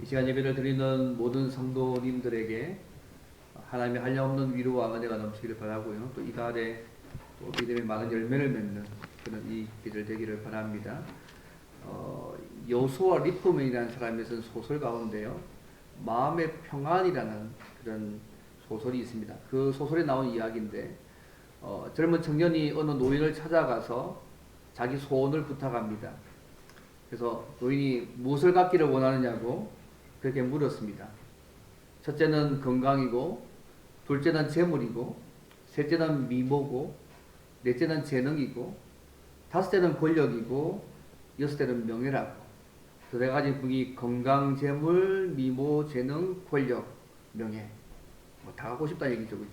이 시간 예배를 드리는 모든 성도님들에게 하나님의 한량없는 위로와 은혜가 넘치기를 바라고요. 또 이달에 또 믿음의 많은 열매를 맺는 그런 이 길을 되기를 바랍니다. 여호수아 리프맨이라는 사람이 쓴 소설 가운데요, 마음의 평안이라는 그런 소설이 있습니다. 그 소설에 나온 이야기인데, 젊은 청년이 어느 노인을 찾아가서 자기 소원을 부탁합니다. 그래서 노인이 무엇을 갖기를 원하느냐고 그렇게 물었습니다. 첫째는 건강이고, 둘째는 재물이고, 셋째는 미모고, 넷째는 재능이고, 다섯째는 권력이고, 여섯째는 명예라고. 그 네 가지 분이 건강, 재물, 미모, 재능, 권력, 명예. 다 갖고 싶다는 얘기죠, 그죠?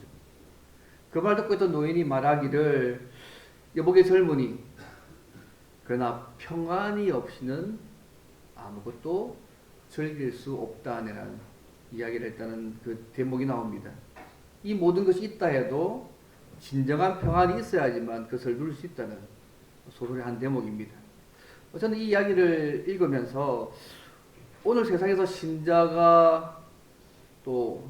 그 말 듣고 있던 노인이 말하기를, 여보게 젊은이, 그러나 평안이 없이는 아무것도 즐길 수 없다라는 이야기를 했다는 그 대목이 나옵니다. 이 모든 것이 있다 해도 진정한 평안이 있어야지만 그것을 누릴 수 있다는 소설의 한 대목입니다. 저는 이 이야기를 읽으면서 오늘 세상에서 신자가 또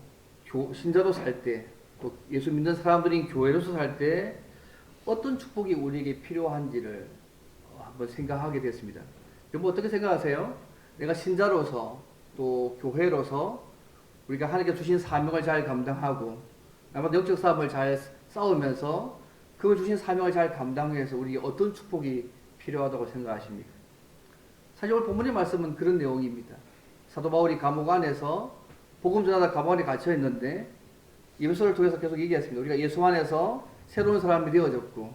신자로 살 때, 또 예수 믿는 사람들인 교회로서 살 때 어떤 축복이 우리에게 필요한지를 한번 생각하게 됐습니다. 여러분 어떻게 생각하세요? 내가 신자로서 또 교회로서 우리가 하나님께 주신 사명을 잘 감당하고 나머지 영적 싸움을 잘 싸우면서 그 주신 사명을 잘 감당해서 우리에게 어떤 축복이 필요하다고 생각하십니까? 사실 오늘 본문의 말씀은 그런 내용입니다. 사도 바울이 감옥 안에서 복음 전하다 감옥 안에 갇혀 있는데 예배소를 통해서 계속 얘기했습니다. 우리가 예수 안에서 새로운 사람이 되어졌고,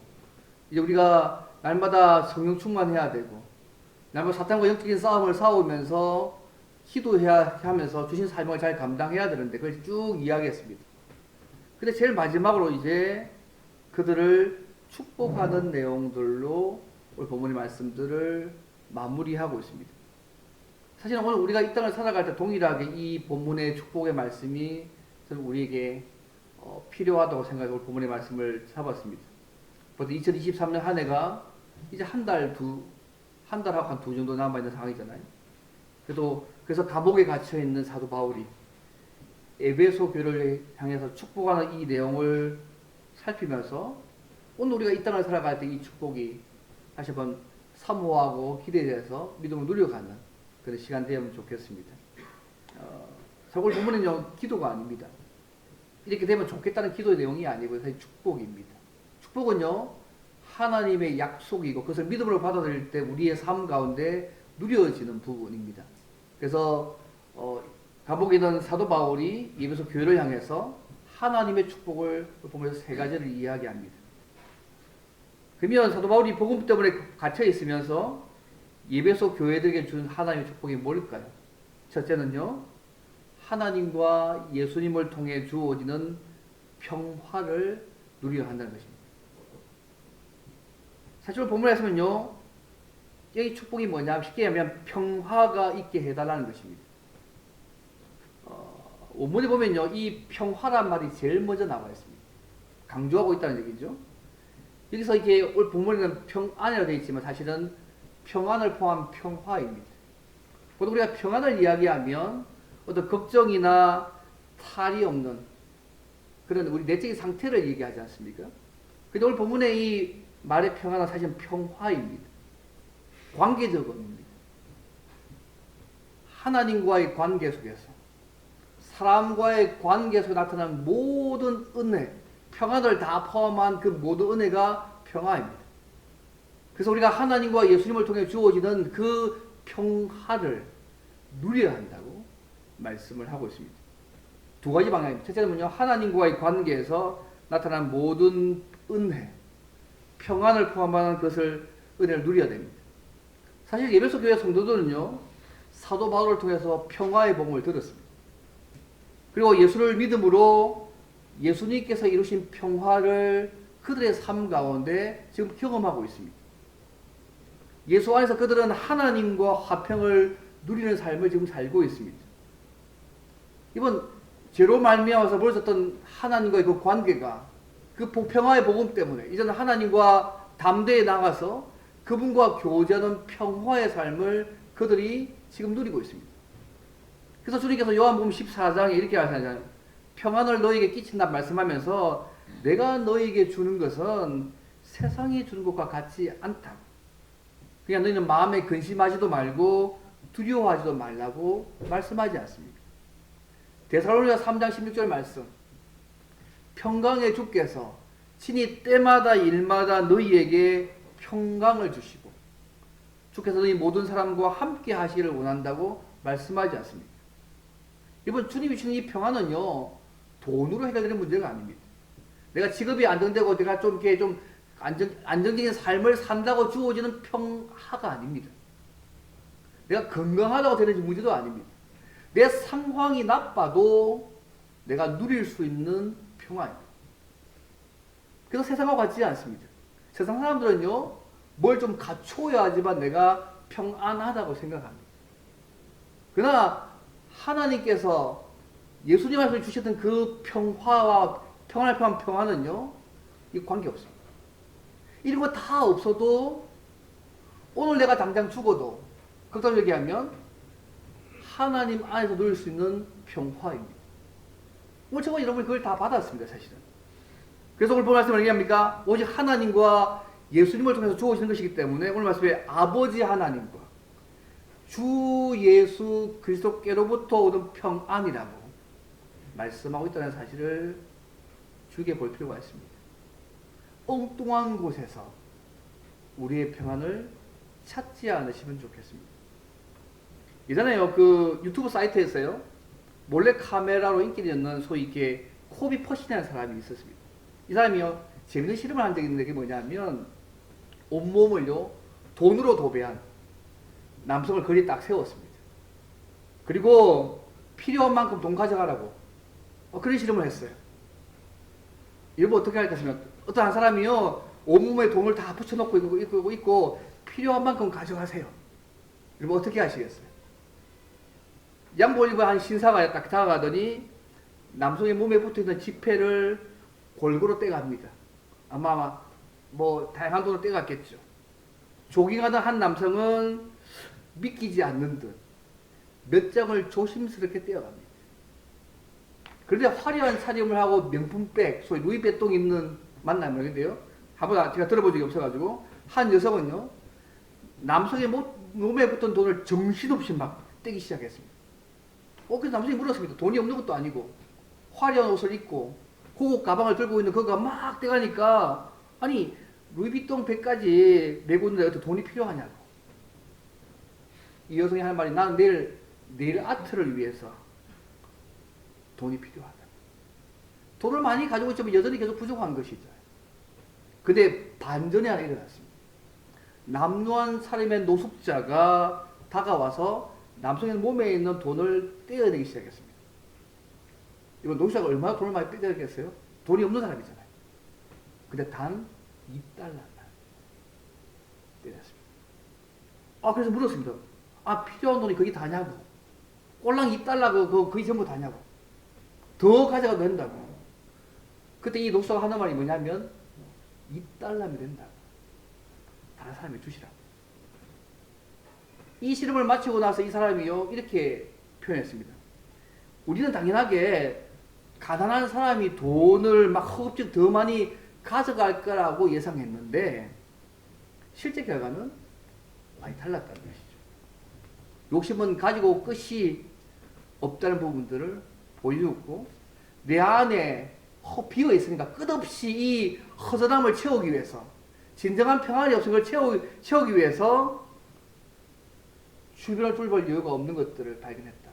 이제 우리가 날마다 성령 충만해야 되고, 날마다 사탄과 영적인 싸움을 싸우면서 기도해야 하면서 주신 사명을 잘 감당해야 되는데 그걸 쭉 이야기했습니다. 근데 제일 마지막으로 이제 그들을 축복하는 내용들로 오늘 본문의 말씀들을 마무리하고 있습니다. 사실은 오늘 우리가 이 땅을 살아갈 때 동일하게 이 본문의 축복의 말씀이 저는 우리에게 필요하다고 생각해서 오늘 본문의 말씀을 잡았습니다. 벌써 2023년 한 해가 이제 한 달하고 한 두 정도 남아있는 상황이잖아요. 그래서 감옥에 갇혀있는 사도 바울이 에베소 교회를 향해서 축복하는 이 내용을 살피면서 오늘 우리가 이 땅을 살아갈 때 이 축복이 다시 한번 사모하고 기대돼서 믿음을 누려가는 그런 시간 되면 좋겠습니다. 오늘 본문은요, 기도가 아닙니다. 이렇게 되면 좋겠다는 기도의 내용이 아니고 사실 축복입니다. 축복은요, 하나님의 약속이고 그것을 믿음으로 받아들일 때 우리의 삶 가운데 누려지는 부분입니다. 그래서 감옥에 있는 사도 바울이 예배소 교회를 향해서 하나님의 축복을 보면서 세 가지를 이야기합니다. 그러면 사도 바울이 복음 때문에 갇혀 있으면서 예배소 교회들에게 준 하나님의 축복이 뭘까요? 첫째는요, 하나님과 예수님을 통해 주어지는 평화를 누려야 한다는 것입니다. 사실 본문에서는요, 여기 축복이 뭐냐, 쉽게 하면 평화가 있게 해달라는 것입니다. 원문에 보면요, 이 평화란 말이 제일 먼저 나와 있습니다. 강조하고 있다는 얘기죠. 여기서 이게 오늘 본문에는 평안이라고 되어 있지만 사실은 평안을 포함한 평화입니다. 보통 우리가 평안을 이야기하면 어떤 걱정이나 탈이 없는 그런 우리 내적인 상태를 얘기하지 않습니까? 근데 오늘 본문의 이 말의 평안은 사실은 평화입니다. 관계적 의미입니다. 하나님과의 관계 속에서, 사람과의 관계 속에 나타나는 모든 은혜, 평안을 다 포함한 그 모든 은혜가 평화입니다. 그래서 우리가 하나님과 예수님을 통해 주어지는 그 평화를 누려야 한다고 말씀을 하고 있습니다. 두 가지 방향입니다. 첫째는요, 하나님과의 관계에서 나타난 모든 은혜, 평안을 포함한 것을 은혜를 누려야 됩니다. 사실 예배소 교회 성도들은요, 사도 바울을 통해서 평화의 복음을 들었습니다. 그리고 예수를 믿음으로 예수님께서 이루신 평화를 그들의 삶 가운데 지금 경험하고 있습니다. 예수 안에서 그들은 하나님과 화평을 누리는 삶을 지금 살고 있습니다. 이번 죄로 말미암아서 벌었던 하나님과의 그 관계가 그 평화의 복음 때문에 이제는 하나님과 담대에 나가서 그분과 교제하는 평화의 삶을 그들이 지금 누리고 있습니다. 그래서 주님께서 요한복음 14장에 이렇게 하시잖아요. 평안을 너에게 끼친다 말씀하면서 내가 너에게 주는 것은 세상이 주는 것과 같지 않다. 그냥 너희는 마음에 근심하지도 말고 두려워하지도 말라고 말씀하지 않습니까? 데살로니가 3장 16절 말씀. 평강의 주께서 친히 때마다 일마다 너희에게 평강을 주시고 주께서 너희 모든 사람과 함께 하시기를 원한다고 말씀하지 않습니까? 이번 주님이 주는 이 평안은요, 돈으로 해결되는 문제가 아닙니다. 내가 직업이 안정되고 내가 좀 이렇게 좀 안정적인 삶을 산다고 주어지는 평화가 아닙니다. 내가 건강하다고 되는 문제도 아닙니다. 내 상황이 나빠도 내가 누릴 수 있는 평화입니다. 그래서 세상과 같지 않습니다. 세상 사람들은요, 뭘 좀 갖춰야지만 내가 평안하다고 생각합니다. 그러나 하나님께서 예수님 앞에서 주셨던 그 평화와 평안을 표한 평화는요, 이 관계없습니다. 이런 거 다 없어도 오늘 내가 당장 죽어도 극단적으로 얘기하면 하나님 안에서 누릴 수 있는 평화입니다. 오늘 제가 여러분이 그걸 다 받았습니다, 사실은. 그래서 오늘 본 말씀을 얘기합니까? 오직 하나님과 예수님을 통해서 주어지는 것이기 때문에 오늘 말씀에 아버지 하나님과 주 예수 그리스도께로부터 오는 평안이라고 말씀하고 있다는 사실을 주의깊게 볼 필요가 있습니다. 엉뚱한 곳에서 우리의 평안을 찾지 않으시면 좋겠습니다. 예전에요, 그 유튜브 사이트에서요, 몰래 카메라로 인기를 얻는 소위 이렇게 코비 퍼신이라는 사람이 있었습니다. 이 사람이요, 재밌는 실험을 한 적이 있는데 그게 뭐냐면 온몸을요, 돈으로 도배한 남성을 거리에 딱 세웠습니다. 그리고 필요한 만큼 돈 가져가라고 그런 실험을 했어요. 이러면 어떻게 할까 싶으면 어떤 한 사람이요, 온몸에 돈을 다 붙여놓고 있고 필요한 만큼 가져가세요. 이러면 어떻게 하시겠어요? 양복 입은 한 신사가 딱 다가가더니 남성의 몸에 붙어있는 지폐를 골고루 떼갑니다. 아마 뭐 다양한 돈을 떼갔겠죠. 조깅하던 한 남성은 믿기지 않는 듯 몇 장을 조심스럽게 떼어갑니다. 그런데 화려한 차림을 하고 명품백, 소위 루이베똥 입는 만남을 하는데요. 한번 제가 들어본 적이 없어가지고 한 여성은요, 남성의 몸에 붙은 돈을 정신없이 막 떼기 시작했습니다. 그래서 남성이 물었습니다. 돈이 없는 것도 아니고 화려한 옷을 입고 고급 가방을 들고 있는 그가 막 떼가니까 아니 루이비통 백까지 메고 있는데 어떻게 돈이 필요하냐고. 이 여성이 하는 말이 나는 내일 아트를 위해서 돈이 필요하다. 돈을 많이 가지고 있지만 여전히 계속 부족한 것이죠. 근데 반전이 하나 일어났습니다. 남루한 사람의 노숙자가 다가와서 남성의 몸에 있는 돈을 떼어내기 시작했습니다. 이건 노숙자가 얼마나 돈을 많이 떼어내겠어요? 돈이 없는 사람이잖아요. 근데 단 2달러만 떼냈습니다. 그래서 물었습니다. 필요한 돈이 거기 다냐고. 꼴랑 2달러 거기 전부 다냐고. 더 가져가도 된다고. 그때 이 노숙자가 하는 말이 뭐냐면 2달러면 된다고. 다른 사람이 주시라고. 이 실험을 마치고 나서 이 사람이요, 이렇게 표현했습니다. 우리는 당연하게 가난한 사람이 돈을 막 허겁지겁 더 많이 가져갈 거라고 예상했는데 실제 결과는 많이 달랐다는 것이죠. 욕심은 가지고 끝이 없다는 부분들을 보여주고 내 안에 비어 있으니까 끝없이 이 허전함을 채우기 위해서, 진정한 평안이 없은 걸 채우기 위해서 주변을 돌볼 여유가 없는 것들을 발견했다.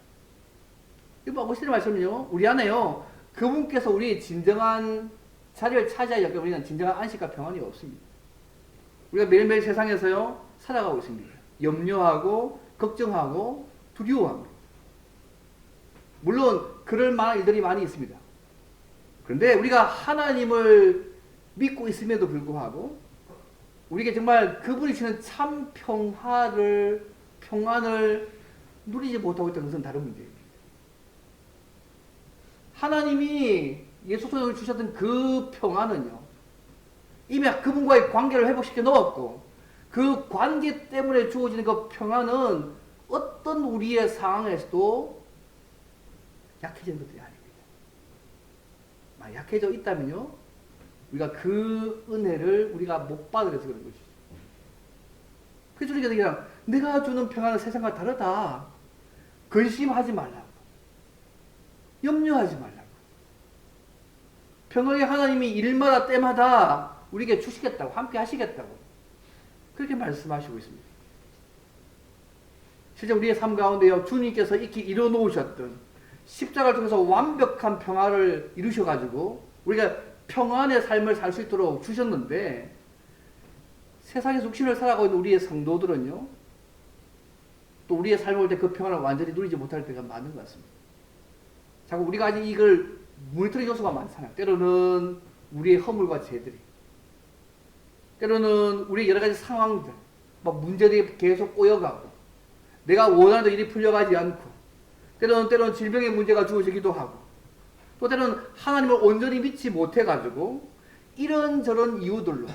이거 아버지의 말씀은요, 우리 안에요, 그분께서 우리 진정한 자리를 차지하기 때문에 우리는 진정한 안식과 평안이 없습니다. 우리가 매일매일 세상에서요, 살아가고 있습니다. 염려하고, 걱정하고, 두려워합니다. 물론, 그럴 만한 일들이 많이 있습니다. 그런데 우리가 하나님을 믿고 있음에도 불구하고, 우리에게 정말 그분이 주는 참 평안을 누리지 못하고 있다는 것은 다른 문제입니다. 하나님이 예수 통해 주셨던 그 평안은요, 이미 그분과의 관계를 회복시켜 놓았고, 그 관계 때문에 주어지는 그 평안은 어떤 우리의 상황에서도 약해진 것들이 아닙니다. 약해져 있다면요, 우리가 그 은혜를 우리가 못 받아서 그런 것이죠. 그래서 우리가 그냥 내가 주는 평안은 세상과 다르다. 근심하지 말라고. 염려하지 말라고. 평안의 하나님이 일마다 때마다 우리에게 주시겠다고, 함께 하시겠다고 그렇게 말씀하시고 있습니다. 실제 우리의 삶 가운데요, 주님께서 이렇게 이뤄놓으셨던 십자가를 통해서 완벽한 평화를 이루셔가지고 우리가 평안의 삶을 살 수 있도록 주셨는데, 세상에서 육신을 살아가고 있는 우리의 성도들은요, 또 우리의 삶을 볼 때 그 평안을 완전히 누리지 못할 때가 많은 것 같습니다. 자꾸 우리가 아직 이걸 무너뜨리는 요소가 많잖아요. 때로는 우리의 허물과 죄들이, 때로는 우리의 여러 가지 상황들, 막 문제들이 계속 꼬여가고, 내가 원하는 일이 풀려가지 않고, 때로는 질병의 문제가 주어지기도 하고, 또 때로는 하나님을 온전히 믿지 못해가지고 이런저런 이유들로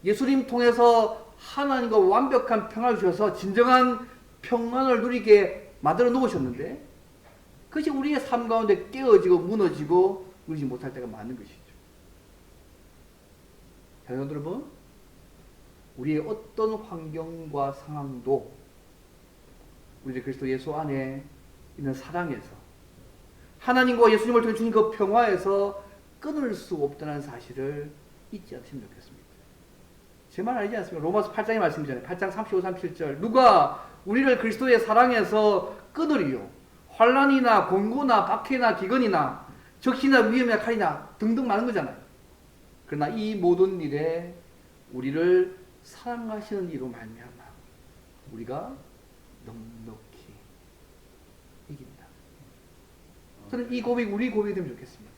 예수님 통해서 하나님과 완벽한 평안을 주셔서 진정한 평안을 누리게 만들어 놓으셨는데, 그것이 우리의 삶 가운데 깨어지고 무너지고 누리지 못할 때가 많은 것이죠. 사랑하는 여러분, 우리의 어떤 환경과 상황도 우리 그리스도 예수 안에 있는 사랑에서, 하나님과 예수님을 통해 주신 그 평화에서 끊을 수 없다는 사실을 잊지 않으시면 좋겠습니다. 제 말 아니지 않습니까? 로마서 8장의 말씀이잖아요. 8장 35, 37절. 누가 우리를 그리스도의 사랑에서 끊으리요? 환난이나 공고나 박해나 기근이나 적시나 위험이나 칼이나 등등 많은 거잖아요. 그러나 이 모든 일에 우리를 사랑하시는 이로 말미암아 우리가 넉넉히 이긴다. 저는 이 고백이 우리 고백이 되면 좋겠습니다.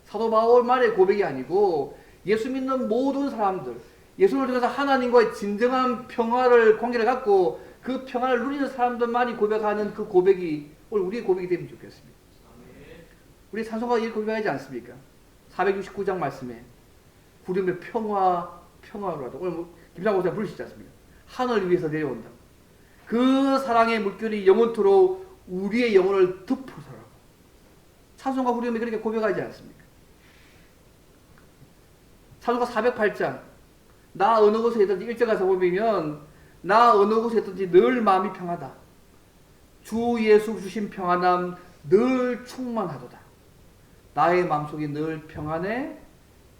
사도 바울 말의 고백이 아니고 예수 믿는 모든 사람들, 예수를 통해서 하나님과의 진정한 평화를 관계를 갖고 그 평화를 누리는 사람들만이 고백하는 그 고백이 오늘 우리의 고백이 되면 좋겠습니다. 우리 찬송가가 이렇게 고백하지 않습니까? 469장 말씀에 구름의 평화로라도, 오늘 김상호 목사님 부르시지 않습니까? 하늘 위에서 내려온다. 그 사랑의 물결이 영원토록 우리의 영혼을 덮어서라고. 찬송가 후렴에 그렇게 고백하지 않습니까? 찬송가 408장, 나 어느 곳에 있든지 1절 가서 보면 나 어느 곳에 있든지 늘 마음이 평하다. 주 예수 주신 평안함 늘 충만하도다. 나의 마음속이 늘 평안해.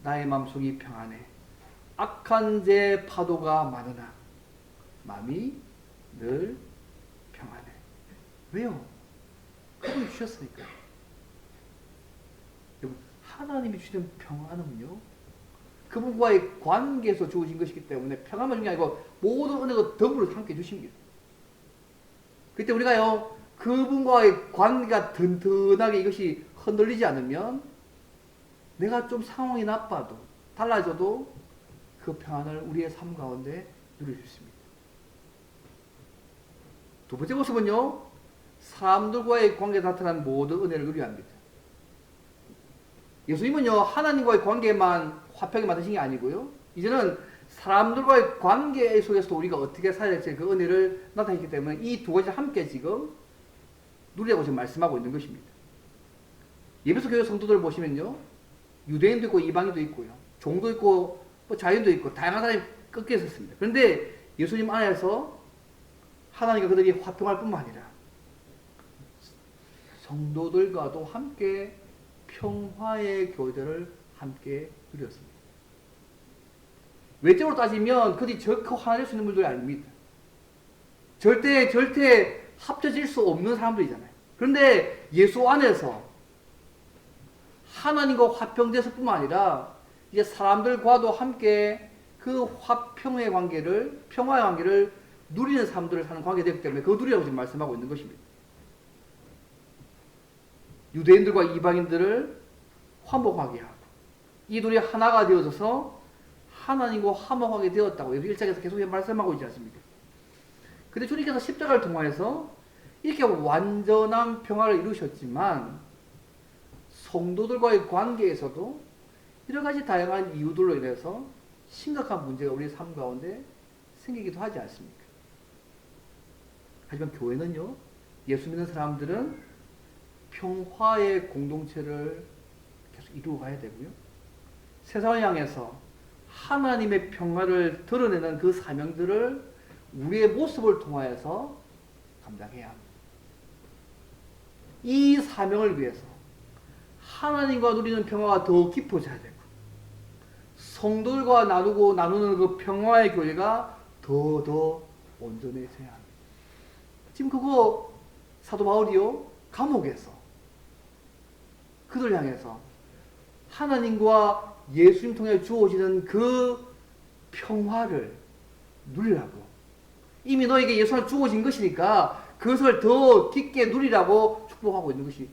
나의 마음속이 평안해. 악한 제 파도가 많으나 마음이 늘 평안해. 왜요? 그분이 주셨으니까. 여러분, 하나님이 주시는 평안은요, 그분과의 관계에서 주어진 것이기 때문에 평안만 주는 게 아니고 모든 은혜가 더불어 함께 주십니다. 그때 우리가요, 그분과의 관계가 든든하게 이것이 흔들리지 않으면 내가 좀 상황이 나빠도 달라져도 그 평안을 우리의 삶 가운데 누릴 수 있습니다. 두 번째 모습은요, 사람들과의 관계에 나타난 모든 은혜를 누려야 합니다. 예수님은요, 하나님과의 관계만 화평하게 만드신 게 아니고요, 이제는 사람들과의 관계 속에서도 우리가 어떻게 살아야 될지 그 은혜를 나타냈기 때문에 이 두 가지를 함께 지금 누리라고 지금 말씀하고 있는 것입니다. 예배소 교회 성도들 보시면요, 유대인도 있고 이방인도 있고요, 종도 있고 뭐 자유인도 있고 다양한 사람이 꺾여 있었습니다. 그런데 예수님 안에서 하나님과 그들이 화평할 뿐만 아니라 성도들과도 함께 평화의 교제를 함께 누렸습니다. 외적으로 따지면 그들이 저렇게 하나 될 수 있는 분들이 아닙니다. 절대 합쳐질 수 없는 사람들이잖아요. 그런데 예수 안에서 하나님과 화평됐을 뿐만 아니라 이제 사람들과도 함께 그 화평의 관계를, 평화의 관계를 누리는 사람들을 사는 관계가 되기 때문에 그거 누리라고 지금 말씀하고 있는 것입니다. 유대인들과 이방인들을 화목하게 하고 이 둘이 하나가 되어져서 하나님과 화목하게 되었다고 여기 1장에서 계속 말씀하고 있지 않습니까? 근데 주님께서 십자가를 통해서 이렇게 완전한 평화를 이루셨지만 성도들과의 관계에서도 여러 가지 다양한 이유들로 인해서 심각한 문제가 우리 삶 가운데 생기기도 하지 않습니까? 하지만 교회는요, 예수 믿는 사람들은 평화의 공동체를 계속 이루어 가야 되고요. 세상을 향해서 하나님의 평화를 드러내는 그 사명들을 우리의 모습을 통하여서 감당해야 합니다. 이 사명을 위해서 하나님과 누리는 평화가 더 깊어져야 되고 성도들과 나누는 그 평화의 교제가 더 온전해져야 합니다. 지금 그거 사도 바울이요 감옥에서 그들 향해서 하나님과 예수님 통해 주어지는 그 평화를 누리라고, 이미 너에게 예수가 주어진 것이니까 그것을 더 깊게 누리라고 축복하고 있는 것이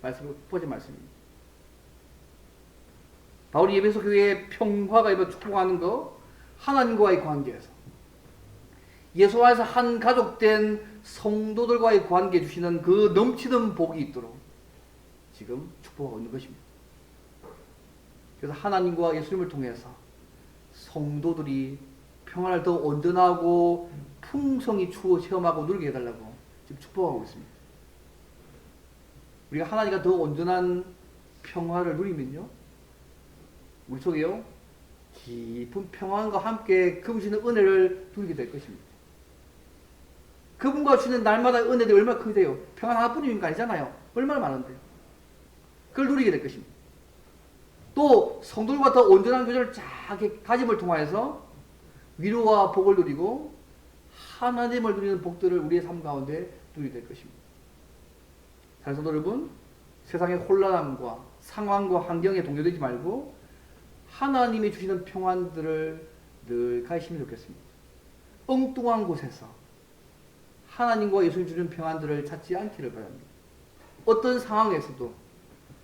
보진 말씀입니다. 바울이 에베소 교회의 평화가 이번 축복하는 거, 하나님과의 관계에서 예수 안에서 한 가족된 성도들과의 관계 주시는 그 넘치는 복이 있도록 지금 축복하고 있는 것입니다. 그래서 하나님과 예수님을 통해서 성도들이 평안을 더 온전하고 풍성히 체험하고 누리게 해달라고 지금 축복하고 있습니다. 우리가 하나님과 더 온전한 평화를 누리면요, 우리 속에요 깊은 평안과 함께 그분 주시는 은혜를 누리게 될 것입니다. 그분과 주시는 날마다 은혜들이 얼마나 크대요. 평안 하나뿐인 거 아니잖아요. 얼마나 많은데요. 그걸 누리게 될 것입니다. 또 성도들과 더 온전한 교제를 가짐을 통하여서 위로와 복을 누리고 하나님을 누리는 복들을 우리의 삶 가운데 누리게 될 것입니다. 사랑하는 성도 여러분, 세상의 혼란함과 상황과 환경에 동요되지 말고 하나님이 주시는 평안들을 늘 가지시면 좋겠습니다. 엉뚱한 곳에서 하나님과 예수님 주시는 평안들을 찾지 않기를 바랍니다. 어떤 상황에서도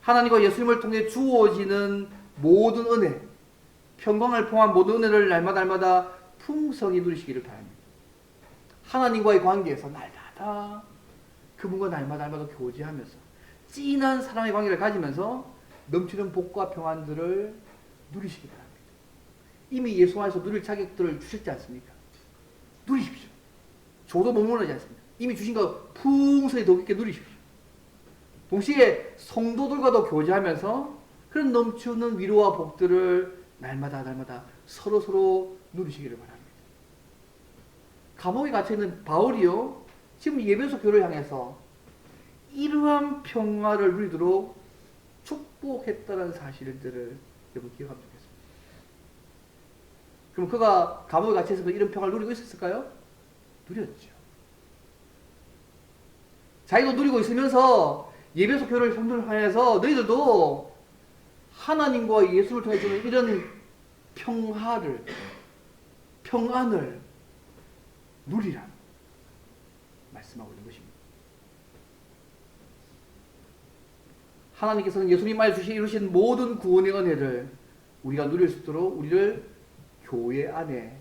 하나님과 예수님을 통해 주어지는 모든 은혜, 평강을 포함한 모든 은혜를 날마다 풍성히 누리시기를 바랍니다. 하나님과의 관계에서 날마다 그분과 날마다 교제하면서 진한 사랑의 관계를 가지면서 넘치는 복과 평안들을 누리시기 바랍니다. 이미 예수 안에서 누릴 자격들을 주셨지 않습니까? 누리십시오. 저도 머무르지 않습니다. 이미 주신 거 풍성히 더 깊게 누리십시오. 동시에 성도들과도 교제하면서 그런 넘치는 위로와 복들을 날마다 서로 누리시기를 바랍니다. 감옥에 갇혀있는 바울이요 지금 에베소 교회를 향해서 이러한 평화를 누리도록 축복했다는 사실들을 여러분 기억하면 좋겠습니다. 그럼 그가 감옥에 갇혀서 이런 평화를 누리고 있었을까요? 누렸죠. 자기도 누리고 있으면서 에베소 교회를 성도를 향해서 너희들도 하나님과 예수를 통해 주는 이런 평안을 누리라 말씀하고 있는 것입니다. 하나님께서는 예수님 안에 이루신 모든 구원의 은혜를 우리가 누릴 수 있도록 우리를 교회 안에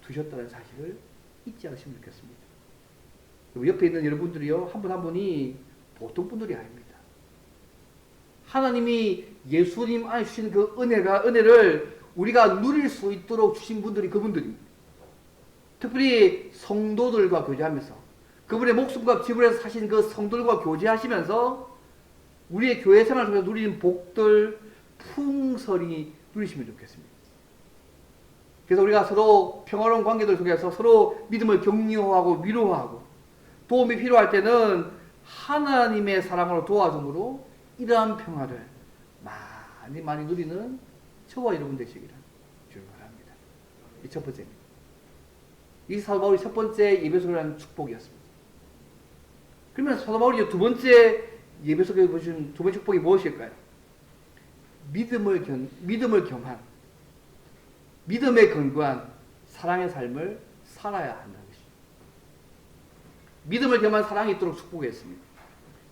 두셨다는 사실을 잊지 않으시면 좋겠습니다. 옆에 있는 여러분들이요, 한 분 한 분이 보통 분들이 아닙니다. 하나님이 예수님 안에 주신 그 은혜를 우리가 누릴 수 있도록 주신 분들이 그분들입니다. 특별히 성도들과 교제하면서 그분의 목숨과 지불해서 사신 그 성도들과 교제하시면서 우리의 교회 생활을 통해서 누리는 복들 풍성히 누리시면 좋겠습니다. 그래서 우리가 서로 평화로운 관계들 속에서 서로 믿음을 격려하고 위로하고 도움이 필요할 때는 하나님의 사랑으로 도와줌으로 이러한 평화를 많이 누리는 저와 여러분 되시기를 주를 바랍니다. 이 첫 번째입니다. 이 사도 바울이 첫 번째 예배소교라는 축복이었습니다. 그러면 사도 바울이 두 번째 예배소교에 보신 두 번째 축복이 무엇일까요? 믿음을 겸한 믿음에 근거한 사랑의 삶을 살아야 한다는 것입니다. 믿음을 겸한 사랑이 있도록 축복했습니다.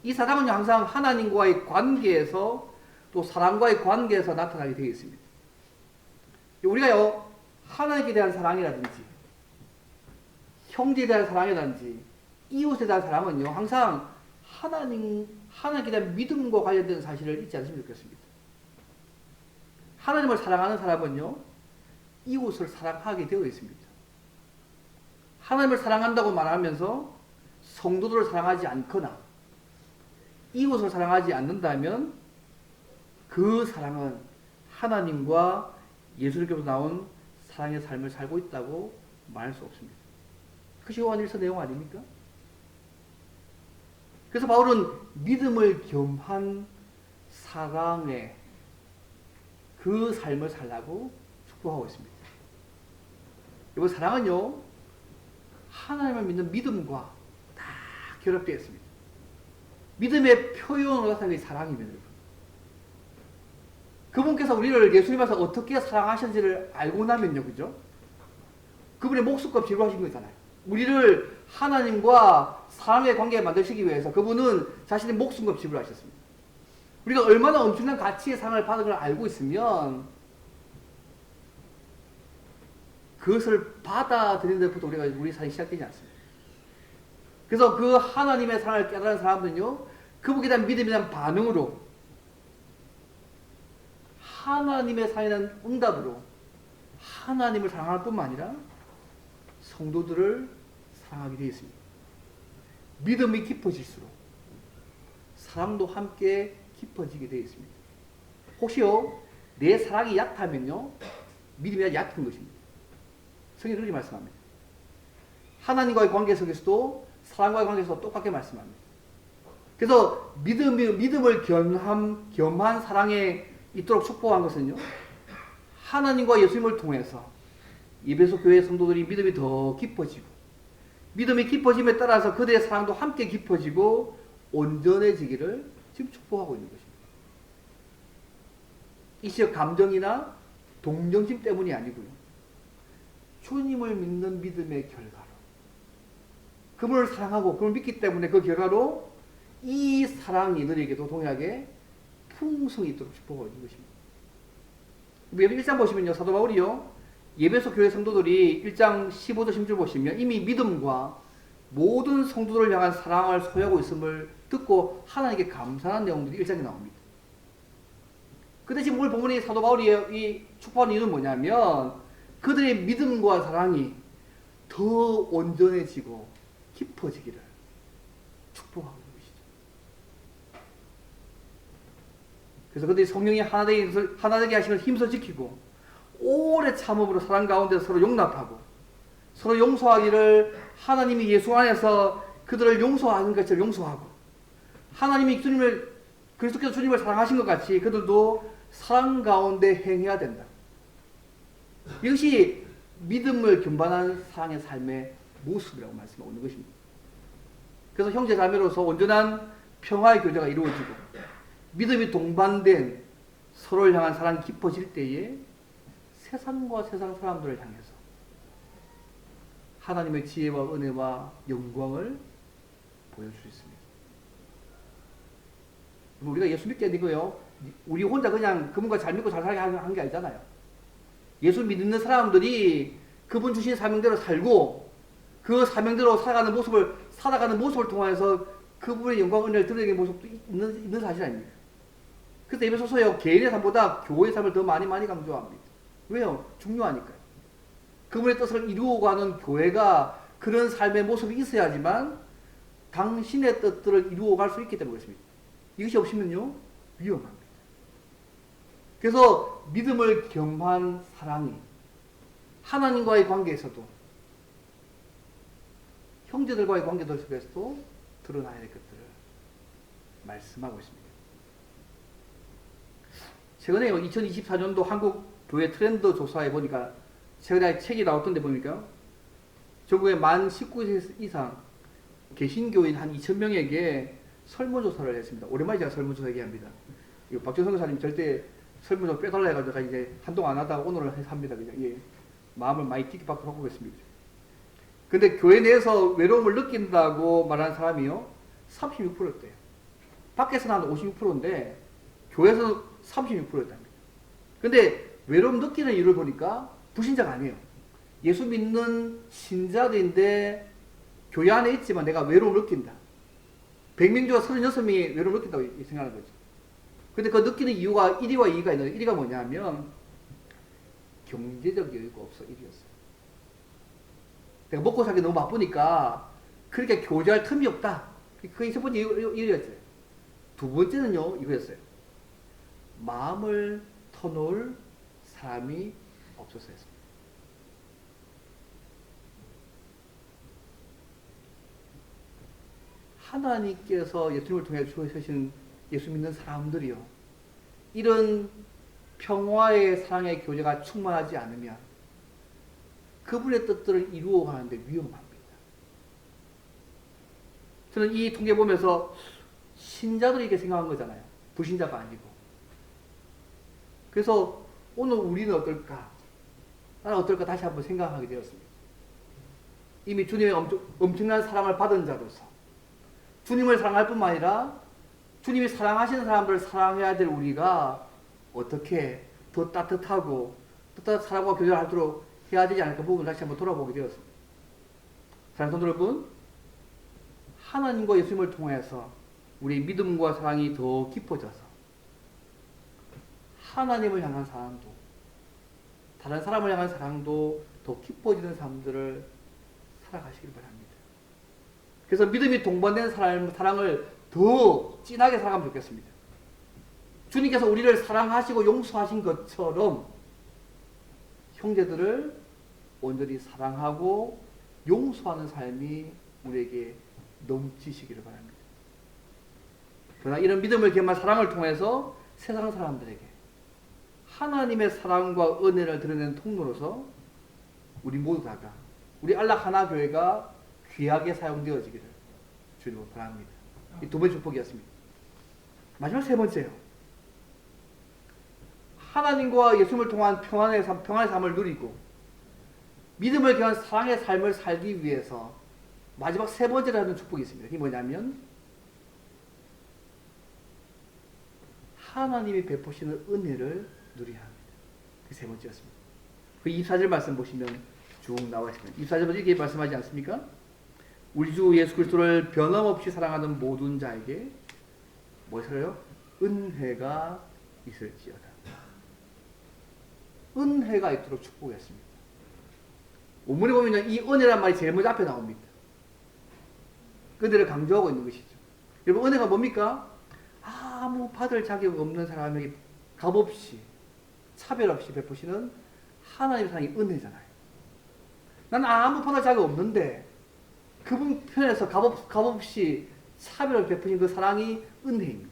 이 사랑은 항상 하나님과의 관계에서 또 사람과의 관계에서 나타나게 되어 있습니다. 우리가요 하나님께 대한 사랑이라든지 형제에 대한 사랑이라든지 이웃에 대한 사랑은요 항상 하나님께 대한 믿음과 관련된 사실을 잊지 않으시면 좋겠습니다. 하나님을 사랑하는 사람은요 이웃을 사랑하게 되어 있습니다. 하나님을 사랑한다고 말하면서 성도들을 사랑하지 않거나 이웃을 사랑하지 않는다면 그 사랑은 하나님과 예수님께서 나온 사랑의 삶을 살고 있다고 말할 수 없습니다. 그것이 요한일서 내용 아닙니까? 그래서 바울은 믿음을 겸한 사랑의 그 삶을 살라고 축복하고 있습니다. 이번 사랑은요, 하나님을 믿는 믿음과 다 결합되어 있습니다. 믿음의 표현으로 나타나는 게 사랑입니다. 그분께서 우리를 예수님 앞에서 어떻게 사랑하셨는지를 알고 나면요, 그죠? 그분의 목숨값 지불하신 거잖아요. 우리를 하나님과 사랑의 관계에 만드시기 위해서 그분은 자신의 목숨값 지불하셨습니다. 우리가 얼마나 엄청난 가치의 사랑을 받은 걸 알고 있으면 그것을 받아들이는 데부터 우리 삶이 시작되지 않습니다. 그래서 그 하나님의 사랑을 깨달은 사람들은요, 그분에 대한 믿음에 대한 반응으로 하나님의 사랑에 대한 응답으로 하나님을 사랑할 뿐만 아니라 성도들을 사랑하게 되어 있습니다. 믿음이 깊어질수록 사랑도 함께 깊어지게 되어 있습니다. 혹시요, 내 사랑이 얕다면요, 믿음이 얕은 것입니다. 성경이 그렇게 말씀합니다. 하나님과의 관계 속에서도 사랑과의 관계에서 똑같게 말씀합니다. 그래서 믿음을 겸한 사랑에 있도록 축복한 것은요, 하나님과 예수님을 통해서 에베소 교회 성도들이 믿음이 더 깊어지고, 믿음이 깊어짐에 따라서 그들의 사랑도 함께 깊어지고 온전해지기를 지금 축복하고 있는 것입니다. 이시적 감정이나 동정심 때문이 아니고요, 주님을 믿는 믿음의 결과로, 그분을 사랑하고 그분을 믿기 때문에 그 결과로 이 사랑이 너희에게도 동일하게 풍성이 있도록 축복하고 있는 것입니다. 1장 보시면요, 사도 바울이요, 에베소 교회 성도들이 1장 15절 16절 보시면 이미 믿음과 모든 성도들을 향한 사랑을 소유하고 있음을 듣고 하나님께 감사하는 내용들이 1장에 나옵니다. 근데 지금 오늘 본문의 사도 바울이 이 축복하는 이유는 뭐냐면 그들의 믿음과 사랑이 더 온전해지고 깊어지기를 축복하고 있는 것이죠. 그래서 그들이 성령이 하나되게 하시면 힘써 지키고 오래 참음으로 사랑 가운데 서로 용납하고 서로 용서하기를 하나님이 예수 안에서 그들을 용서하는 것처럼 용서하고 하나님이 그리스도께서 주님을 사랑하신 것 같이 그들도 사랑 가운데 행해야 된다. 이것이 믿음을 겸반한 사랑의 삶의 모습이라고 말씀하고 있는 것입니다. 그래서 형제 자매로서 온전한 평화의 교제가 이루어지고 믿음이 동반된 서로를 향한 사랑이 깊어질 때에 세상과 세상 사람들을 향해서 하나님의 지혜와 은혜와 영광을 보여줄 수 있습니다. 우리가 예수 믿게 되고요, 우리 혼자 그냥 그분과 잘 믿고 잘 살게 한 게 아니잖아요. 예수 믿는 사람들이 그분 주신 사명대로 살고 그 사명대로 살아가는 모습을 통해서 그분의 영광 은혜를 드러내는 모습도 있는 사실 아닙니까? 그래서 에베소서요, 개인의 삶보다 교회의 삶을 더 많이 강조합니다. 왜요? 중요하니까요. 그분의 뜻을 이루어가는 교회가 그런 삶의 모습이 있어야지만 당신의 뜻들을 이루어갈 수 있기 때문에 그렇습니다. 이것이 없으면요, 위험합니다. 그래서 믿음을 겸한 사랑이 하나님과의 관계에서도 형제들과의 관계들 속에서도 드러나야 될 것들을 말씀하고 있습니다. 최근에 2024년도 한국 교회 트렌드 조사에 보니까 최근에 책이 나왔던데 보니까 전국에 만 19세 이상 계신 교인 한 2,000명에게 설문조사를 했습니다. 오랜만에 제가 설문조사 얘기합니다. 박준성 교사님 절대 설문조사 빼달라 해가지고 이제 한동안 안 하다가 오늘 합니다. 그냥 예, 마음을 많이 띠기박고 하고 있습니다. 근데 교회 내에서 외로움을 느낀다고 말하는 사람이요, 36%였대요. 밖에서는 한 56%인데 교회에서는 36%였답니다. 근데 외로움 느끼는 이유를 보니까 불신자가 아니에요. 예수 믿는 신자들인데 교회 안에 있지만 내가 외로움을 느낀다. 100명 중 36명이 외로움을 느낀다고 생각하는 거죠. 근데 그 느끼는 이유가 1위와 2위가 있는데 1위가 뭐냐면 경제적 여유가 없어 1위였어요. 내가 먹고 살기 너무 바쁘니까 그렇게 교제할 틈이 없다. 그게 첫 번째 이유였어요. 두 번째는요, 이거였어요. 마음을 터놓을 사람이 없었어요. 하나님께서 예수님을 통해 주시는 예수 믿는 사람들이요, 이런 평화의 사랑의 교제가 충만하지 않으면 그분의 뜻들을 이루어가는데 위험합니다. 저는 이 통계 보면서 신자들이 이렇게 생각한 거잖아요. 불신자가 아니고. 그래서 오늘 우리는 어떨까? 나는 어떨까? 다시 한번 생각하게 되었습니다. 이미 주님의 엄청난 사랑을 받은 자로서 주님을 사랑할 뿐만 아니라 주님이 사랑하시는 사람들을 사랑해야 될 우리가 어떻게 더 따뜻하고 또 사랑과 교제를 하도록 해야 되지 않을까 부분을 다시 한번 돌아보게 되었습니다. 사랑하는 성도 여러분, 하나님과 예수님을 통해서 우리의 믿음과 사랑이 더 깊어져서 하나님을 향한 사랑도 다른 사람을 향한 사랑도 더 깊어지는 삶들을 살아가시길 바랍니다. 그래서 믿음이 동반된 사랑을 더 진하게 살아가면 좋겠습니다. 주님께서 우리를 사랑하시고 용서하신 것처럼 형제들을 온전히 사랑하고 용서하는 삶이 우리에게 넘치시기를 바랍니다. 그러나 이런 믿음을 겸한 사랑을 통해서 세상 사람들에게 하나님의 사랑과 은혜를 드러내는 통로로서 우리 모두 다가 우리 알라 하나 교회가 귀하게 사용되어지기를 주님으로 바랍니다. 이 두 번째 축복이었습니다. 마지막 세 번째요. 하나님과 예수님을 통한 평안의 삶을 누리고 믿음을 겸한 사랑의 삶을 살기 위해서 마지막 세 번째로 하는 축복이 있습니다. 그게 뭐냐면 하나님이 베푸시는 은혜를 누려야 합니다. 그 세 번째였습니다. 그 24절 말씀 보시면 쭉 나와 있습니다. 24절부터 이렇게 말씀하지 않습니까? 우리 주 예수 그리스도를 변함없이 사랑하는 모든 자에게 무엇이래요? 은혜가 있을지어다. 은혜가 있도록 축복했습니다. 원문에 보면 이 은혜란 말이 제일 먼저 앞에 나옵니다. 은혜를 강조하고 있는 것이죠. 여러분, 은혜가 뭡니까? 아무 받을 자격 없는 사람에게 값없이 차별 없이 베푸시는 하나님의 사랑이 은혜잖아요. 나는 아무 받을 자격 없는데 그분 편에서 값없이 차별을 베푸신 그 사랑이 은혜입니다.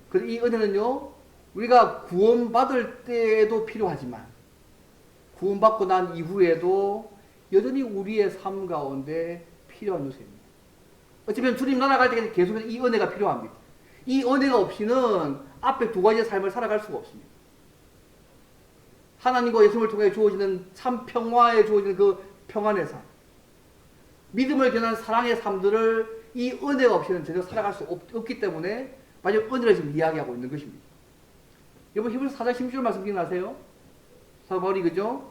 그래서 이 은혜는요, 우리가 구원받을 때에도 필요하지만 구원받고 난 이후에도 여전히 우리의 삶 가운데 필요한 요소입니다. 어쩌면 주님 나라 갈 때 계속해서 이 은혜가 필요합니다. 이 은혜가 없이는 앞에 두 가지의 삶을 살아갈 수가 없습니다. 하나님과 예수님을 통해 주어지는 참 평화에 주어지는 그 평안의 삶, 믿음을 겨는 사랑의 삶들을 이 은혜가 없이는 전혀 살아갈 수 없기 때문에 마지막 은혜를 지금 이야기하고 있는 것입니다. 여러분, 히브리서 4장 16절 말씀 기억나세요? 사도 바울이 그죠?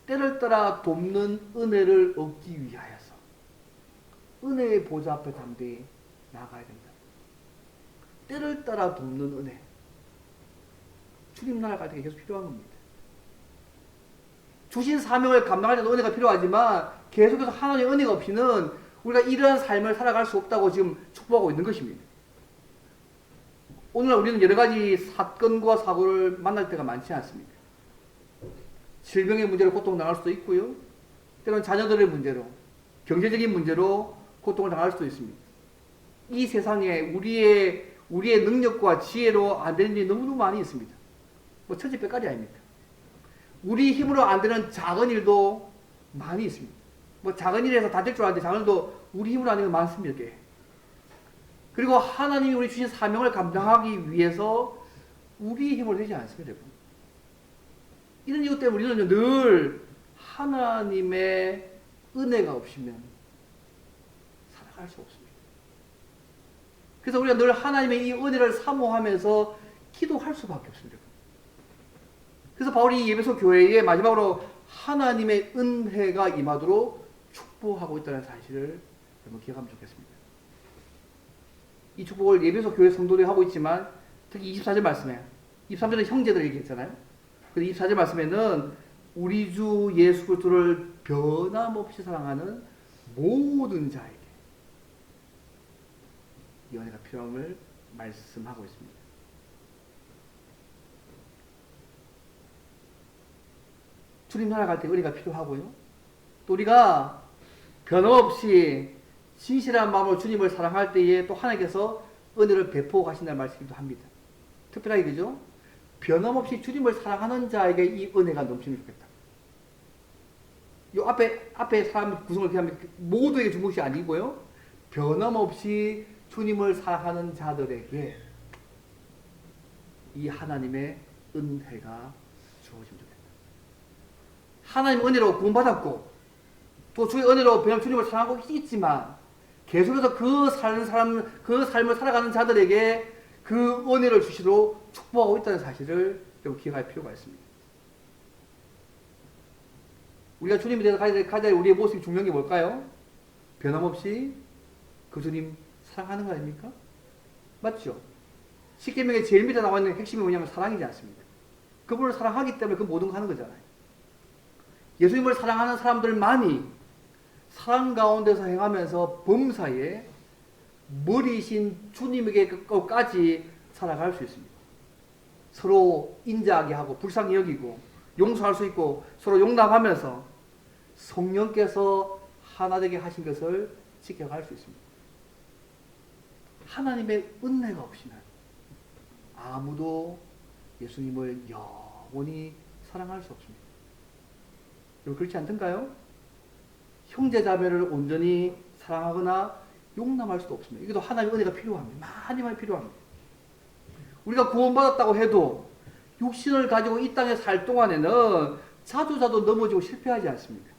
때를 따라 돕는 은혜를 얻기 위하여서 은혜의 보좌 앞에 담대히 나아가야 된다. 때를 따라 돕는 은혜. 주님 나라 갈 때 계속 필요한 겁니다. 주신 사명을 감당할 때도 은혜가 필요하지만 계속해서 하나님의 은혜가 없이는 우리가 이러한 삶을 살아갈 수 없다고 지금 축복하고 있는 것입니다. 오늘날 우리는 여러 가지 사건과 사고를 만날 때가 많지 않습니까? 질병의 문제로 고통당할 수도 있고요. 때로는 자녀들의 문제로, 경제적인 문제로 고통을 당할 수도 있습니다. 이 세상에 우리의 능력과 지혜로 안 되는 일이 너무너무 많이 있습니다. 뭐 천지백깔이 아닙니까? 우리 힘으로 안 되는 작은 일도 많이 있습니다. 뭐 작은 일에서 다 될 줄 알았는데 작은 일도 우리 힘으로 안 되는 게 많습니다. 이렇게. 그리고 하나님이 우리 주신 사명을 감당하기 위해서 우리 힘으로 되지 않습니다. 여러분. 이런 이유 때문에 우리는 늘 하나님의 은혜가 없으면 살아갈 수 없습니다. 그래서 우리가 늘 하나님의 이 은혜를 사모하면서 기도할 수밖에 없습니다. 그래서 바울이 예배소 교회에 마지막으로 하나님의 은혜가 임하도록 축복하고 있다는 사실을 여러분 기억하면 좋겠습니다. 이 축복을 예배소 교회 성도들이 하고 있지만 특히 24절 말씀에 23절은 형제들 얘기했잖아요. 그래서 24절 말씀에는 우리 주 예수 그리스도를 변함없이 사랑하는 모든 자에게 이 은혜가 필요함을 말씀하고 있습니다. 주님 나라 갈 때 은혜가 필요하고요. 또 우리가 변함없이 진실한 마음으로 주님을 사랑할 때에 또 하나님께서 은혜를 베푸어 가신다는 말씀이기도 합니다. 특별하게 그죠? 변함없이 주님을 사랑하는 자에게 이 은혜가 넘치면 좋겠다. 요 앞에 사람 구성을 그냥 모두에게 준 것이 아니고요. 변함없이 주님을 사랑하는 자들에게 이 하나님의 은혜가 주어지면 좋겠다. 하나님 은혜로 구원받았고 또 주의 은혜로 그냥 주님을 사랑하고 있지만 계속해서 그 삶을 살아가는 자들에게 그 은혜를 주시도록 축복하고 있다는 사실을 여러분 기억할 필요가 있습니다. 우리가 주님에 대해서 가져야 할 우리의 모습이 중요한 게 뭘까요? 변함없이 그 주님 사랑하는 거 아닙니까? 맞죠? 십계명의 제일 밑에 나와 있는 핵심이 뭐냐면 사랑이지 않습니까? 그분을 사랑하기 때문에 그 모든 거 하는 거잖아요. 예수님을 사랑하는 사람들만이 사랑 가운데서 행하면서 범사에 머리이신 주님에게까지 살아갈 수 있습니다. 서로 인자하게 하고 불쌍히 여기고 용서할 수 있고 서로 용납하면서 성령께서 하나 되게 하신 것을 지켜갈 수 있습니다. 하나님의 은혜가 없이는 아무도 예수님을 영원히 사랑할 수 없습니다. 여러분 그렇지 않던가요? 형제자매를 온전히 사랑하거나 용납할 수도 없습니다. 이것도 하나님의 은혜가 필요합니다. 많이 필요합니다. 우리가 구원받았다고 해도 육신을 가지고 이 땅에 살 동안에는 자주 넘어지고 실패하지 않습니까?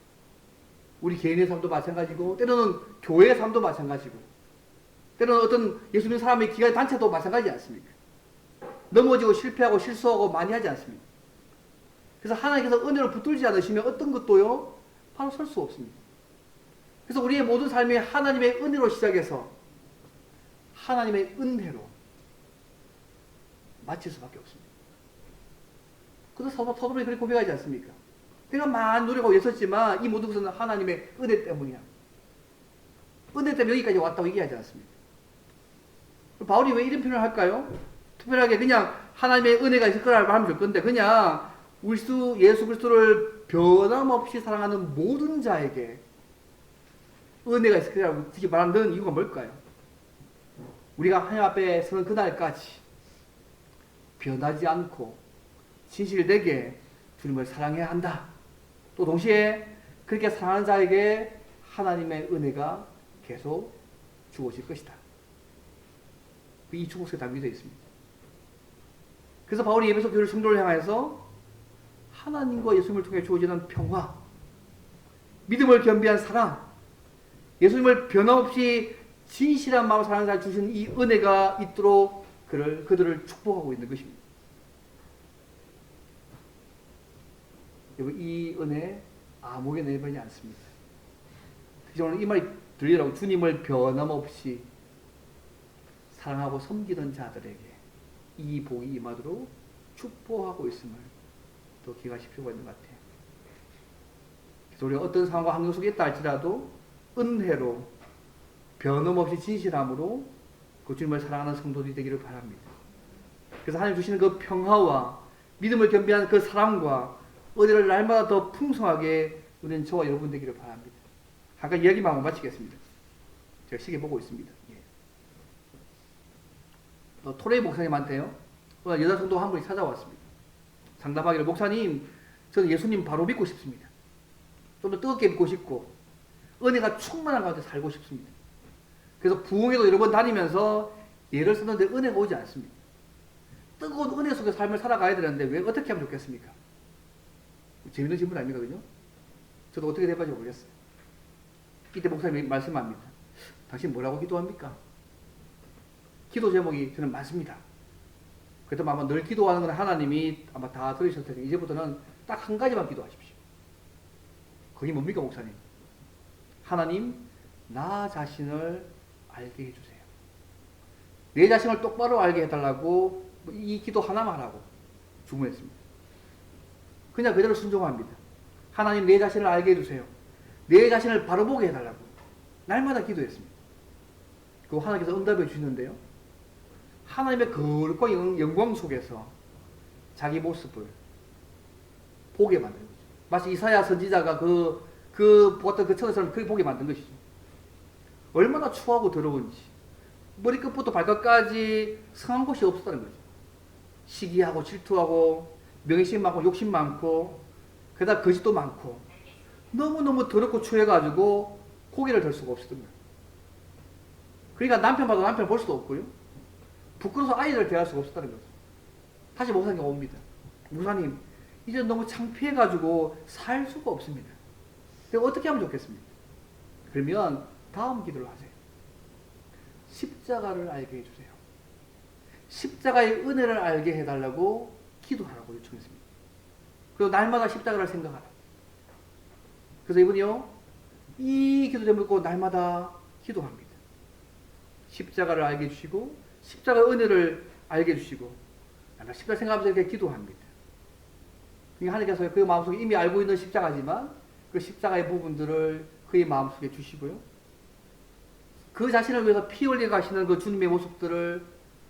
우리 개인의 삶도 마찬가지고 때로는 교회의 삶도 마찬가지고 때로는 어떤 예수 믿는 사람의 기관 단체도 마찬가지지 않습니까? 넘어지고 실패하고 실수하고 많이 하지 않습니까? 그래서 하나님께서 은혜를 붙들지 않으시면 어떤 것도요 바로 설 수 없습니다. 그래서 우리의 모든 삶이 하나님의 은혜로 시작해서 하나님의 은혜로 마칠 수밖에 없습니다. 그래서 사도들이 그렇게 고백하지 않습니까? 내가 많은 노력하고 애썼지만 이 모든 것은 하나님의 은혜 때문이야. 은혜 때문에 여기까지 왔다고 얘기하지 않습니까? 바울이 왜 이런 표현을 할까요? 특별하게 그냥 하나님의 은혜가 있을 거라고 하면 좋을 건데 그냥 우리 예수 그리스도를 변함없이 사랑하는 모든 자에게 은혜가 있을 거라고 특히 말하는 이유가 뭘까요? 우리가 하나님 앞에 서는 그날까지 변하지 않고 진실되게 주님을 사랑해야 한다. 또 동시에 그렇게 사랑하는 자에게 하나님의 은혜가 계속 주어질 것이다. 이 축복에 담겨져 있습니다. 그래서 바울이 에베소 교회 성도를 향해서 하나님과 예수님을 통해 주어지는 평화, 믿음을 겸비한 사랑, 예수님을 변함없이 진실한 마음으로 사랑하는 자를 주신 이 은혜가 있도록 그들을 축복하고 있는 것입니다. 여러분 이 은혜 아무에게나 내버리지 않습니다. 그래서 오늘 이 말이 들리라고 주님을 변함없이 사랑하고 섬기는 자들에게 이 복이 임하도록 축복하고 있음을 또 기억하실 필요가 있는 것 같아요. 그래서 우리가 어떤 상황과 환경 속에 있다 할지라도 은혜로 변함없이 진실함으로 그 주님을 사랑하는 성도들이 되기를 바랍니다. 그래서 하나님 주시는 그 평화와 믿음을 겸비한 그 사랑과 은혜를 날마다 더 풍성하게 우리는 저와 여러분 되기를 바랍니다. 잠깐 이야기만 하고 마치겠습니다. 제가 시계 보고 있습니다. 토레이 목사님한테요. 오늘 여자 성도 한 분이 찾아왔습니다. 상담하기를 목사님 저는 예수님 바로 믿고 싶습니다. 좀 더 뜨겁게 믿고 싶고 은혜가 충만한 가운데 살고 싶습니다. 그래서 부흥회도 여러 번 다니면서 예를 쓰는데 은혜가 오지 않습니다. 뜨거운 은혜 속의 삶을 살아가야 되는데 왜 어떻게 하면 좋겠습니까? 재밌는 질문 아닙니까? 그죠? 저도 어떻게 대답할지 모르겠어요. 이때 목사님이 말씀합니다. 당신 뭐라고 기도합니까? 기도 제목이 저는 많습니다. 그래도 아마 늘 기도하는 건 하나님이 아마 다 들으셨을 텐데 이제부터는 딱 한 가지만 기도하십시오. 그게 뭡니까 목사님? 하나님 나 자신을 알게 해주세요. 내 자신을 똑바로 알게 해달라고 이 기도 하나만 하라고 주문했습니다. 그냥 그대로 순종합니다. 하나님 내 자신을 알게 해주세요. 내 자신을 바로 보게 해달라고 날마다 기도했습니다. 그 하나님께서 응답해 주시는데요. 하나님의 거룩한 영광 속에서 자기 모습을 보게 만든 거죠. 마치 이사야 선지자가 보았던 그 천사처럼 그렇게 보게 만든 것이죠. 얼마나 추하고 더러운지 머리끝부터 발끝까지 성한 곳이 없었다는 거죠. 시기하고 질투하고 명예심 많고 욕심 많고 게다가 거짓도 많고 너무너무 더럽고 추해가지고 고개를 들 수가 없었던 거예요. 그러니까 남편 봐도 남편 볼 수도 없고요. 부끄러워서 아이들을 대할 수가 없었다는 거죠. 다시 목사님께 옵니다. 목사님, 이제 너무 창피해가지고 살 수가 없습니다. 내가 어떻게 하면 좋겠습니까? 그러면 다음 기도를 하세요. 십자가를 알게 해주세요. 십자가의 은혜를 알게 해달라고 기도하라고 요청했습니다. 그리고 날마다 십자가를 생각하라. 그래서 이분이요, 이 기도 제목을 날마다 기도합니다. 십자가를 알게 해주시고, 십자가의 은혜를 알게 해주시고, 날마다 십자가 생각하면서 이렇게 기도합니다. 그러니까 하나님께서 그 마음속에 이미 알고 있는 십자가지만, 그 십자가의 부분들을 그의 마음속에 주시고요. 그 자신을 위해서 피 흘려 가시는 그 주님의 모습들을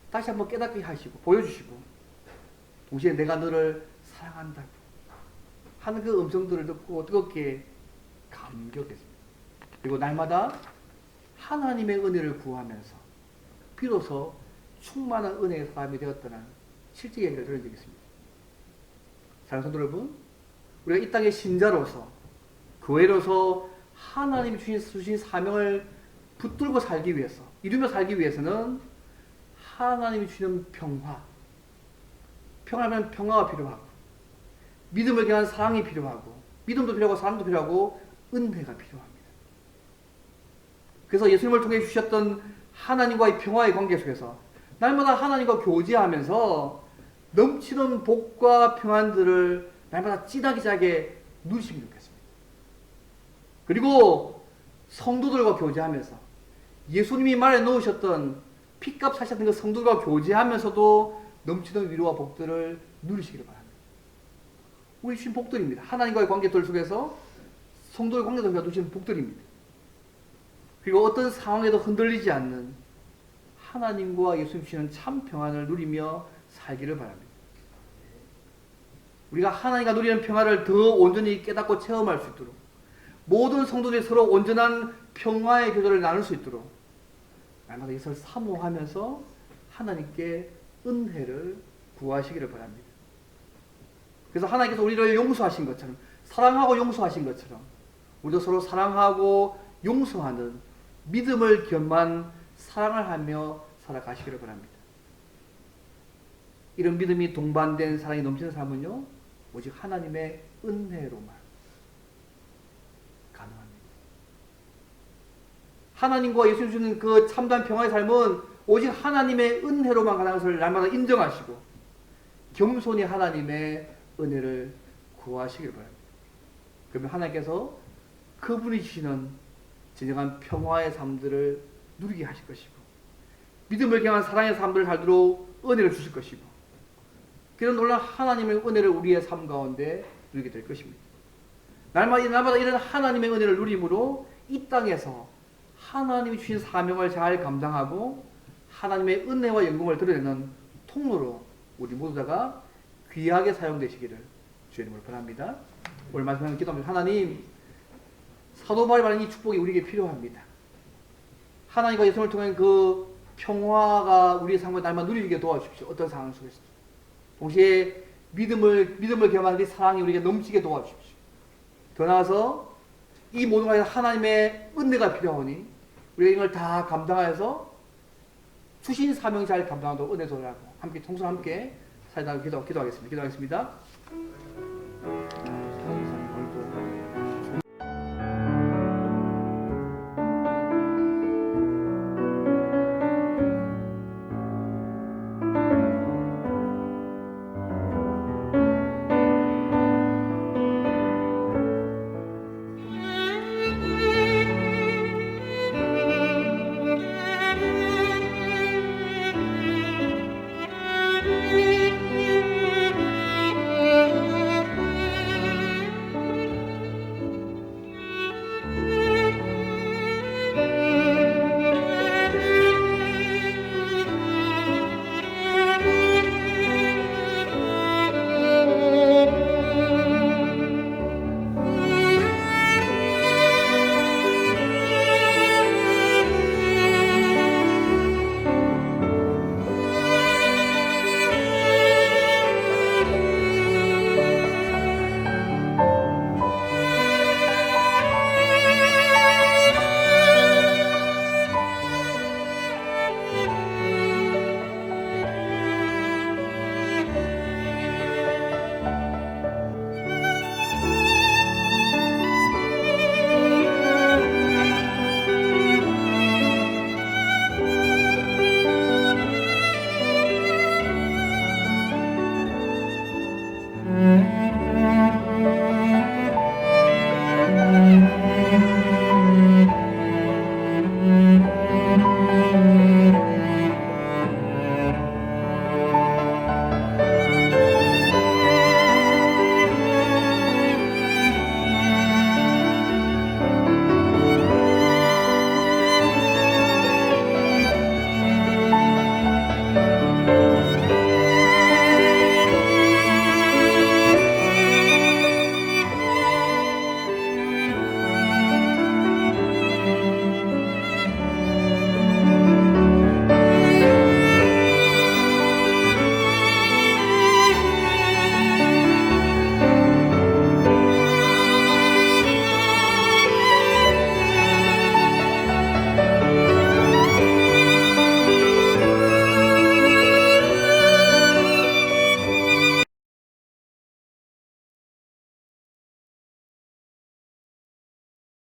다시 한번 깨닫게 하시고 보여주시고, 동시에 내가 너를 사랑한다고 하는 그 음성들을 듣고 뜨겁게 감격했습니다. 그리고 날마다 하나님의 은혜를 구하면서 비로소 충만한 은혜의 사람이 되었다는 실제 얘기를 들은 적이 있습니다. 사랑하는 성도 여러분, 우리가 이 땅의 신자로서 교회로서 하나님이 주신 사명을 붙들고 살기 위해서, 이루며 살기 위해서는 하나님이 주시는 평화하면 평화가 필요하고, 믿음을 향한 사랑이 필요하고, 믿음도 필요하고 사랑도 필요하고 은혜가 필요합니다. 그래서 예수님을 통해 주셨던 하나님과의 평화의 관계 속에서 날마다 하나님과 교제하면서 넘치는 복과 평안들을 날마다 찌다기자게 누리시면 좋겠습니다. 그리고 성도들과 교제하면서 예수님이 말해 놓으셨던 피값 사셨던 그 성도들과 교제하면서도 넘치는 위로와 복들을 누리시기를 바랍니다. 우리 주신 복들입니다. 하나님과의 관계들 속에서 성도의 관계들 속에서 주신 복들입니다. 그리고 어떤 상황에도 흔들리지 않는 하나님과 예수님 주시는 참 평안을 누리며 살기를 바랍니다. 우리가 하나님과 누리는 평화를 더 온전히 깨닫고 체험할 수 있도록, 모든 성도들이 서로 온전한 평화의 교제를 나눌 수 있도록 날마다 이것을 사모하면서 하나님께 은혜를 구하시기를 바랍니다. 그래서 하나님께서 우리를 용서하신 것처럼, 사랑하고 용서하신 것처럼 우리도 서로 사랑하고 용서하는 믿음을 겸한 사랑을 하며 살아가시기를 바랍니다. 이런 믿음이 동반된 사랑이 넘치는 삶은요, 오직 하나님의 은혜로만 가능합니다. 하나님과 예수님 주는 그 참된 평화의 삶은 오직 하나님의 은혜로만 가능한 것을 날마다 인정하시고 겸손히 하나님의 은혜를 구하시길 바랍니다. 그러면 하나님께서 그분이 주시는 진정한 평화의 삶들을 누리게 하실 것이고, 믿음을 향한 사랑의 삶들을 살도록 은혜를 주실 것이고, 그런 놀라운 하나님의 은혜를 우리의 삶 가운데 누리게 될 것입니다. 날마다 이런 하나님의 은혜를 누림으로 이 땅에서 하나님이 주신 사명을 잘 감당하고 하나님의 은혜와 영광을 드러내는 통로로 우리 모두가 귀하게 사용되시기를 주의 이름으로 바랍니다. 오늘 말씀하는 기도합니다. 하나님, 사도 바울이 말하는 이 축복이 우리에게 필요합니다. 하나님과 예수님을 통한 그 평화가 우리의 삶을 날마다 누리게 도와주십시오. 어떤 상황 속에서도. 동시에 믿음을 겸한 그 사랑이 우리에게 넘치게 도와주십시오. 더 나아가서 이 모든 것에 하나님의 은혜가 필요하니 우리가 이걸 다 감당하여서 주신 사명 잘 감당하도록 은혜 도라고 함께 통성 함께 살다가 기도하겠습니다.